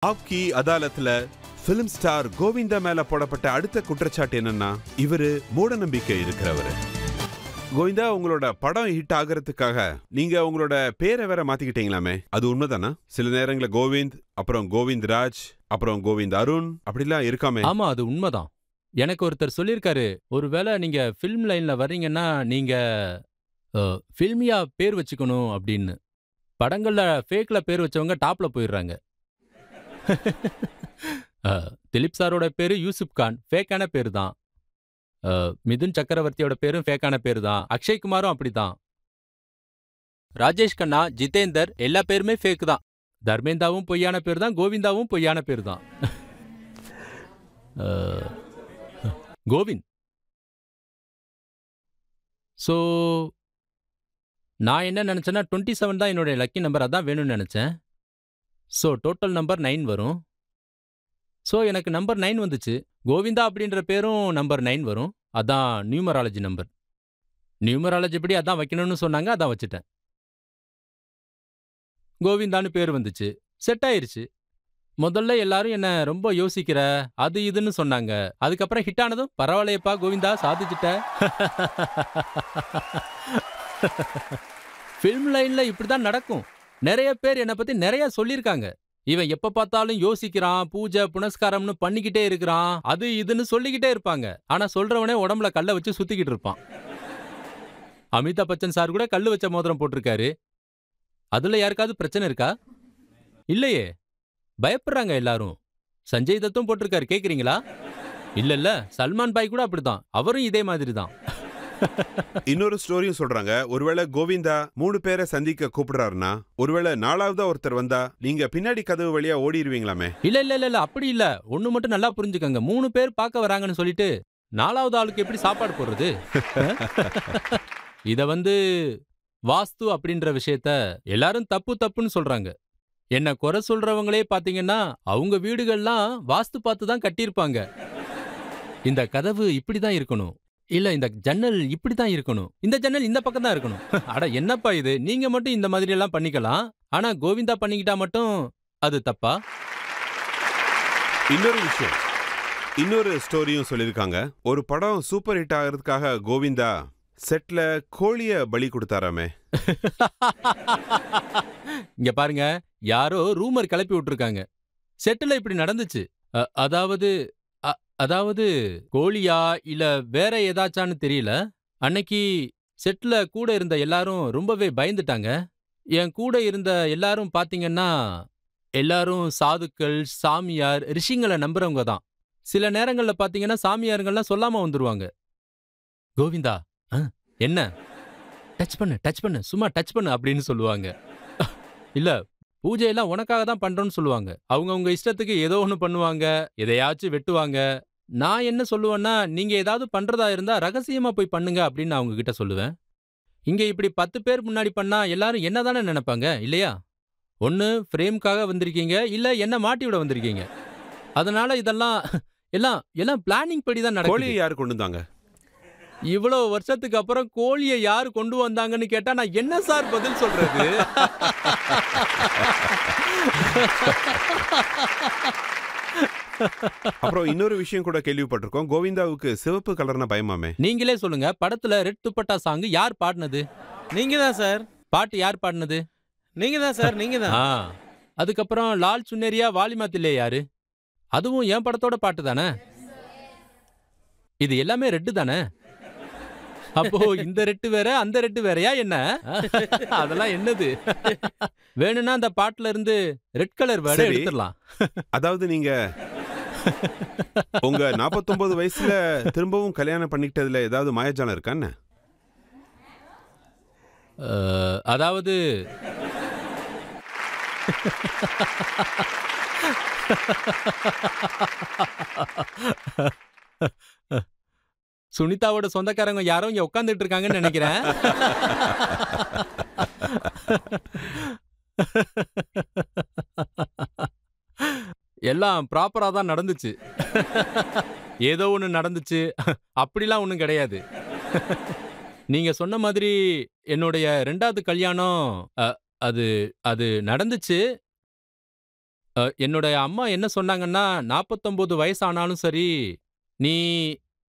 ஆப்கி அதாலத்துல film star Govinda மேல போடப்பட்ட அடுத்த குற்றச்சாட்டு என்னன்னா, இவரு மூட நம்பிக்கை இருக்கிறவரு. கோவிந்தா, உங்களோட படம் ஹிட் ஆகிறதுக்காக நீங்க உங்களோட பேரை வேற மாத்திக்கிட்டீங்களாமே, அது உண்மைதானா? சில நேரங்களில் கோவிந்த், அப்புறம் கோவிந்த் ராஜ், அப்புறம் கோவிந்த் அருண் அப்படிலாம் இருக்காமே. ஆமா, அது உண்மைதான். எனக்கு ஒருத்தர் சொல்லியிருக்காரு, ஒருவேளை நீங்க ஃபில்ம் லைன்ல வர்றீங்கன்னா நீங்க ஃபில்மியா பேர் வச்சுக்கணும் அப்படின்னு. படங்கள்ல ஃபேக்ல பேர் வச்சவங்க டாப்ல போயிடுறாங்க. திலீப் சாரோட பேரு யூசுப் கான், ஃபேக்கான பேரு தான். மிதுன் சக்கரவர்த்தியோட பேரும் ஃபேக்கான பேரு தான். அக்ஷய் குமாரும் அப்படிதான். ராஜேஷ் கண்ணா, ஜிதேந்தர் எல்லா பேருமே ஃபேக் தான். தர்மேந்தாவும் பொய்யான பேர் தான், கோவிந்தாவும் பொய்யான பேர் தான். கோவிந்த். ஸோ நான் என்ன நினைச்சேன்னா 27 தான் என்னுடைய லக்கி நம்பர், அதான் வேணும்னு நினைச்சேன். ஸோ டோட்டல் நம்பர் 9 வரும். ஸோ எனக்கு நம்பர் 9 வந்துச்சு. கோவிந்தா அப்படின்ற பேரும் நம்பர் 9 வரும். அதான் நியூமராலஜி நம்பர். நியூமராலஜி படி அதான் வைக்கணும்னு சொன்னாங்க, அதான் வச்சுட்டேன். கோவிந்தான்னு பேர் வந்துச்சு, செட் ஆயிருச்சு. முதல்ல எல்லாரும் என்ன ரொம்ப யோசிக்கிற அது இதுன்னு சொன்னாங்க. அதுக்கப்புறம் ஹிட் ஆனதும் பரவாயில்லையப்பா கோவிந்தா, சாதிச்சுட்ட. ஃபில்ம் லைன்ல இப்படிதான் நடக்கும். நிறைய பேர் என்னை பத்தி நிறைய சொல்லியிருக்காங்க. இவன் எப்ப பார்த்தாலும் யோசிக்கிறான், பூஜை புனஸ்காரம்னு பண்ணிக்கிட்டே இருக்கிறான், அது இதுன்னு சொல்லிக்கிட்டே இருப்பாங்க. ஆனா சொல்றவனே உடம்புல கல்லை வச்சு சுத்திக்கிட்டு இருப்பான். அமிதாப் பச்சன் சார் கூட கல்லு வச்ச மோதிரம் போட்டிருக்காரு. அதுல யாருக்காவது பிரச்சனை இருக்கா? இல்லையே. பயப்படுறாங்க எல்லாரும். சஞ்சய் தத்தும் போட்டிருக்காரு, கேக்குறீங்களா? இல்ல, சல்மான் பாய் கூட அப்படிதான், அவரும் இதே மாதிரி தான். இன்னொரு ஸ்டோரியும் சொல்றாங்க, ஒருவேளை கோவிந்தா 3 பேரை சந்திக்க கூப்பிடுறாருன்னா, ஒருவேளை 4ஆவதா ஒருத்தர் வந்தா நீங்க பின்னாடி கதவு வழியா ஓடிடுவீங்களாமே. இல்ல, அப்படி இல்ல. ஒண்ணு மட்டும் நல்லா புரிஞ்சுக்கங்க. 3 பேர் பார்க்க வராங்கன்னு சொல்லிட்டு 4ஆவது ஆளுக்கு எப்படி சாப்பாடு போடுறது? இத வாஸ்து அப்படின்ற விஷயத்த எல்லாரும் தப்பு தப்புன்னு சொல்றாங்க. என்ன குறை சொல்றவங்களே பாத்தீங்கன்னா அவங்க வீடுகள்லாம் வாஸ்து பார்த்து தான் கட்டியிருப்பாங்க. இந்த கதவு இப்படிதான் இருக்கணும், இல்ல இந்த ஜன்னல் இப்படிதான் இருக்கணும், இந்த ஜன்னல் இந்த பக்கம் தான் இருக்கணும். அட என்னப்பா இது, நீங்க மட்டும் இந்த மாதிரி எல்லாம் பண்ணிக்கலாம், ஆனா கோவிந்தா பண்ணிக்கிட்டா மட்டும் அது தப்பா? இன்னொரு விஷயம், இன்னொரு ஸ்டோரியும் சொல்லியிருக்காங்க. ஒரு படம் சூப்பர் ஹிட் ஆகிறதுக்காக கோவிந்தா செட்ல கோழிய பலி கொடுத்தாராமே. இங்க பாருங்க, யாரோ ரூமர் கிளப்பி விட்டுருக்காங்க. செட்டுல இப்படி நடந்துச்சு. அதாவது கோழியா இல்ல வேற ஏதாச்சான்னு தெரியல. அன்னைக்கு செட்ல கூட இருந்த எல்லாரும் ரொம்பவே பயந்துட்டாங்க. என் கூட இருந்த எல்லாரும் பாத்தீங்கன்னா எல்லாரும் சாதுக்கள், சாமியார், ரிஷிங்களை நம்புறவங்க தான். சில நேரங்கள்ல பாத்தீங்கன்னா சாமியாருங்கள்லாம் சொல்லாம வந்துருவாங்க. கோவிந்தா என்ன டச் பண்ணு, சும்மா டச் பண்ணு அப்படின்னு சொல்லுவாங்க. இல்ல, பூஜையெல்லாம் உனக்காக தான் பண்றோம்னு சொல்லுவாங்க. அவங்க இஷ்டத்துக்கு ஏதோ ஒன்று பண்ணுவாங்க, எதையாச்சும் வெட்டுவாங்க. நான் என்ன சொல்லுவேன்னா, நீங்க ஏதாவது பண்றதா இருந்தா ரகசியமா போய் பண்ணுங்க அப்படின்னு அவங்க கிட்ட சொல்லுவேன். இங்க இப்படி 10 பேர் முன்னாடி பண்ணா எல்லாரும் என்னதானே நினைப்பாங்க, இல்லையா? ஒன்னு ஃப்ரேம்காக வந்திருக்கீங்க, இல்ல என்ன மாட்டி விட வந்திருக்கீங்க. அதனால இதெல்லாம் எல்லாம் பிளானிங் படி தான் நடக்குது. கோழியை யார் கொண்டு வந்தாங்க? இவ்வளவு வருஷத்துக்கு அப்புறம் கோழியை யார் கொண்டு வந்தாங்கன்னு கேட்டா நான் என்ன சார் பதில் சொல்றது? அப்புறம் இன்னொரு விஷயம் கூட கேள்விப்பட்டிருக்கோம், கோவிந்தாவுக்கு சிவப்பு கலர்னா பயமாமே. நீங்களே சொல்லுங்க, படத்துல ரெட் துப்பட்டா சாங் யார் பாடினது? நீங்க தான் சார். பாட்டு யார் பாடினது? நீங்க தான் சார், நீங்க தான். அதுக்கப்புறம் லால் சுன்னேரியா வாலிமாத்திலே யாரு? அதுவும் என் படத்தோட பாட்டு தானே. இது எல்லாமே ரெட்டு தானே. அப்போ இந்த ரெட்டு வேற அந்த ரெட்டு வேறயா என்ன? அதெல்லாம் என்னது? வேணும்னா அந்த பாட்டுல இருந்து ரெட் கலர் வேர்ட் எடுத்துடலாம். அதாவது நீங்க உங்க 49 வயசுல திரும்பவும் கல்யாணம் பண்ணிக்கிட்டதுல ஏதாவது மாயஜாலம் இருக்கான்னு? அதாவது சுனிதாவோட சொந்தக்காரங்க யாரோ இங்க உட்காந்துட்டு இருக்காங்கன்னு நினைக்கிறேன். எல்லாம் ப்ராப்பரா தான் நடந்துச்சு. ஏதோ ஒண்ணு நடந்துச்சு, அப்படிலாம் ஒண்ணும் கிடையாது. நீங்க சொன்ன மாதிரி என்னுடைய 2வது கல்யாணம் அது அது நடந்துச்சு. என்னோட அம்மா என்ன சொன்னாங்கன்னா 49 வயசானாலும் சரி நீ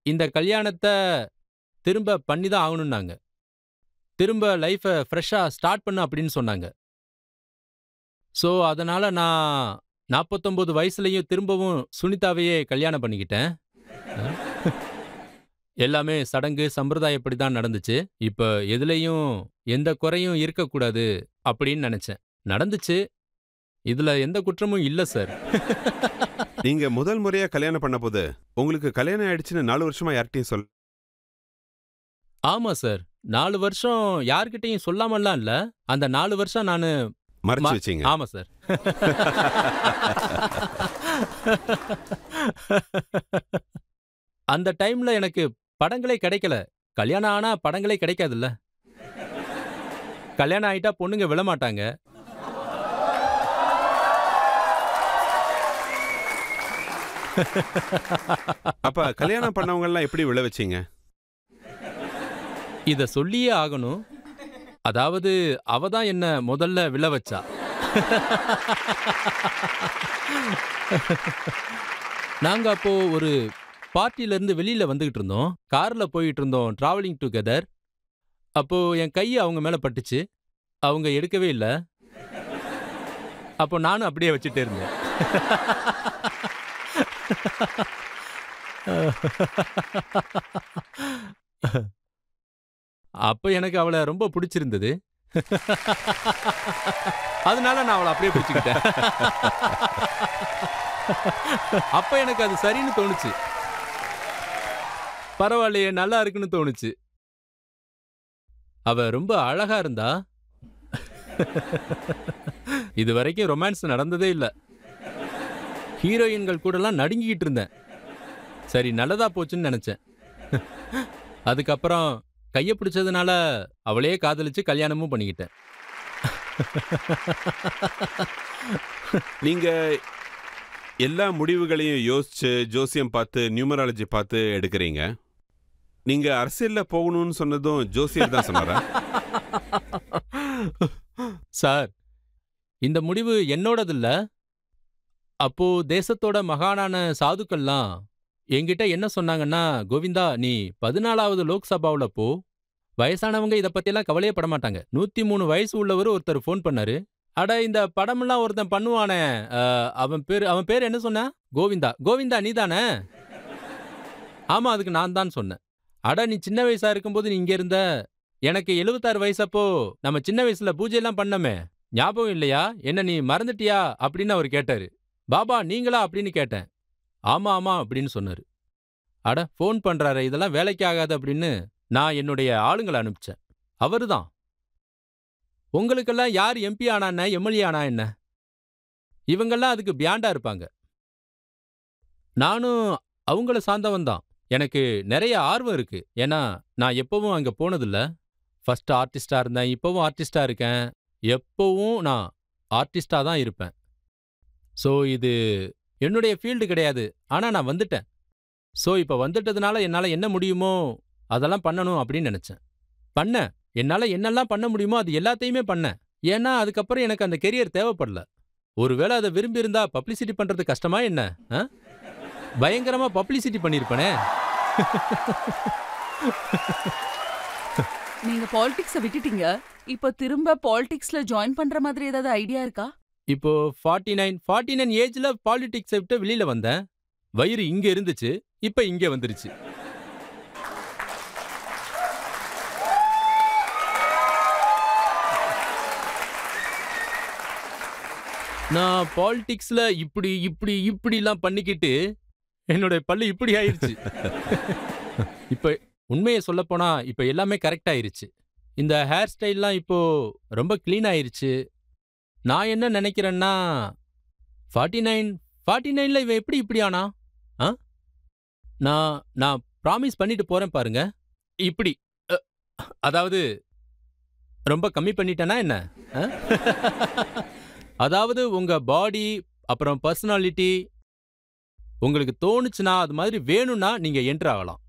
இந்த கல்யாணத்தை திரும்ப பண்ணி தான் ஆகணும்னாங்க. திரும்ப லைஃபை ஃப்ரெஷ்ஷா ஸ்டார்ட் பண்ணு அப்படின்னு சொன்னாங்க. ஸோ அதனால நான் 49 வயசுலயும் திரும்பவும் சுனிதாவையே கல்யாணம் பண்ணிக்கிட்டேன். எல்லாமே சடங்கு சம்பிரதாயப்படி தான் நடந்துச்சு. இப்ப எதுலயும் எந்த குறையும் இருக்கக்கூடாது அப்படின்னு நினைச்சேன். நடந்துச்சு. இதுல எந்த குற்றமும் இல்ல சார். நீங்க முதல் முறையா கல்யாணம் பண்ண போது உங்களுக்கு கல்யாணம் ஆயிடுச்சுன்னு 4 வருஷமா யார்கிட்டயும் சொல். ஆமா சார். 4 வருஷம் யார்கிட்டயும் சொல்லாமல்லாம் இல்ல. அந்த 4 வருஷம் நானு மறைச்சு வச்சீங்க. ஆமா சார். அந்த டைம்ல எனக்கு படங்களே கிடைக்கல. கல்யாணம் ஆனா படங்களே கிடைக்காதுல்ல. கல்யாணம் ஆயிட்டா பொண்ணுங்க விழமாட்டாங்க. அப்ப கல்யாணம் பண்ணவங்க எல்லாம் எப்படி விழ வச்சீங்க? இத சொல்லியே ஆகணும். அதாவது அவ தான் என்ன முதல்ல விழ வச்சா. நாங்க அப்போ ஒரு பார்ட்டில இருந்து வெளியில வந்துகிட்டு இருந்தோம். கார்ல போயிட்டு இருந்தோம், டிராவலிங் டுகெதர். அப்போ என் கை அவங்க மேல பட்டுச்சு. அவங்க எடுக்கவே இல்ல. அப்போ நானும் அப்படியே வச்சுட்டே இருந்தேன். அப்ப எனக்கு அவளை ரொம்ப பிடிச்சிருந்தது. அதனால நான் அவளை அப்படியே பிடிச்சுக்கிட்டேன். அப்ப எனக்கு அது சரின்னு தோணுச்சு. பரவாயில்லையே, நல்லா இருக்குன்னு தோணுச்சு. அவ ரொம்ப அழகா இருந்தா. இது வரைக்கும் ரொமான்ஸ் நடந்ததே இல்ல. ஹீரோயின்கள் கூடலாம் நடுங்கிட்டு இருந்தேன். சரி, நல்லதா போச்சுன்னு நினைச்சேன். அதுக்கப்புறம் கைய பிடிச்சதுனால அவளையே காதலிச்சு கல்யாணமும் பண்ணிக்கிட்டேன். நீங்க எல்லா முடிவுகளையும் யோசிச்சு ஜோசியம் பார்த்து நியூமராலஜி பார்த்து எடுக்கிறீங்க. நீங்க அரசியல்ல போகணும்னு சொன்னதும் ஜோசியர் தான் சொன்னாரா? சார், இந்த முடிவு என்னோடது இல்ல. அப்போ தேசத்தோட மகானான சாதுக்கள்லாம் என்கிட்ட என்ன சொன்னாங்கன்னா, கோவிந்தா நீ 14வது லோக்சபாவுல போ. வயசானவங்க இத பத்தியெல்லாம் கவலையே பட மாட்டாங்க. 103 வயசு உள்ளவர் ஒருத்தர் ஃபோன் பண்ணாரு. அட, இந்த படமெல்லாம் ஒருத்தன் பண்ணுவானே, அவன் பேர் என்ன சொன்ன? கோவிந்தா. கோவிந்தா நீதானே? ஆமா, அதுக்கு நான் தான் சொன்னேன். அட, நீ சின்ன வயசா இருக்கும்போது நீ இங்க இருந்த. எனக்கு 76 வயசப்போ நம்ம சின்ன வயசுல பூஜையெல்லாம் பண்ணமே, ஞாபகம் இல்லையா? என்ன நீ மறந்துட்டியா அப்படின்னு அவர் கேட்டாரு. பாபா நீங்களா அப்படின்னு கேட்டேன். ஆமா ஆமா அப்படின்னு சொன்னாரு. அட, ஃபோன் பண்றாரு, இதெல்லாம் வேலைக்கு ஆகாது அப்படின்னு நான் என்னுடைய ஆளுங்களை அனுப்பிச்சேன். அவருதான். உங்களுக்கெல்லாம் யார் எம்பி ஆனா என்ன, எம்எல்ஏ ஆனா என்ன? இவங்கெல்லாம் அதுக்கு பியாண்டா இருப்பாங்க. நானும் அவங்கள சார்ந்தவன் தான். எனக்கு நிறைய ஆர்வம் இருக்கு. ஏன்னா நான் எப்பவும் அங்க போனதில்ல. ஃபர்ஸ்ட் ஆர்டிஸ்டா இருந்தேன், இப்பவும் ஆர்டிஸ்டா இருக்கேன். எப்பவும் நான் ஆர்டிஸ்டா தான் இருப்பேன். ஸோ இது என்னுடைய ஃபீல்டு கிடையாது. ஆனா நான் வந்துட்டேன். ஸோ இப்போ வந்துட்டதுனால என்னால் என்ன முடியுமோ அதெல்லாம் பண்ணணும் அப்படின்னு நினைச்சேன். பண்ணேன். என்னால் என்னெல்லாம் பண்ண முடியுமோ அது எல்லாத்தையுமே பண்ணேன். ஏன்னா அதுக்கப்புறம் எனக்கு அந்த கெரியர் தேவைப்படல. ஒருவேளை அதை விரும்பி இருந்தா பப்ளிசிட்டி பண்றது கஷ்டமா என்ன? பயங்கரமா பப்ளிசிட்டி பண்ணிருப்பனே. நீங்க பாலிடிக்ஸ விட்டுட்டீங்க. இப்போ திரும்ப பாலிடிக்ஸ்ல ஜாயின் பண்ற மாதிரி ஏதாவது ஐடியா இருக்கா? இப்போ 49 ஏஜ்ல பாலிடிக்ஸை விட்டு வெளியில வந்தேன். வயிறு இங்க இருந்துச்சு, இப்ப இங்க வந்துருச்சு. நான் பாலிடிக்ஸ்ல இப்படி இப்படி இப்படிலாம் பண்ணிக்கிட்டு என்னோட பல்லு இப்படி ஆயிருச்சு. இப்ப உண்மையை சொல்ல போனா இப்ப எல்லாமே கரெக்ட் ஆயிருச்சு. இந்த ஹேர் ஸ்டைல்லாம் இப்போ ரொம்ப கிளீன் ஆயிருச்சு. நான் என்ன நினைக்கிறேன்னா 49ல இவன் எப்படி இப்படி ஆனா? நான் ப்ராமிஸ் பண்ணிட்டு போறேன் பாருங்க. இப்படி அதாவது ரொம்ப கம்மி பண்ணிட்டேனா என்ன? அதாவது உங்க பாடி அப்புறம் பர்சனாலிட்டி உங்களுக்கு தோணுச்சுன்னா அது மாதிரி வேணும்னா நீங்க என்டர் ஆகலாம்.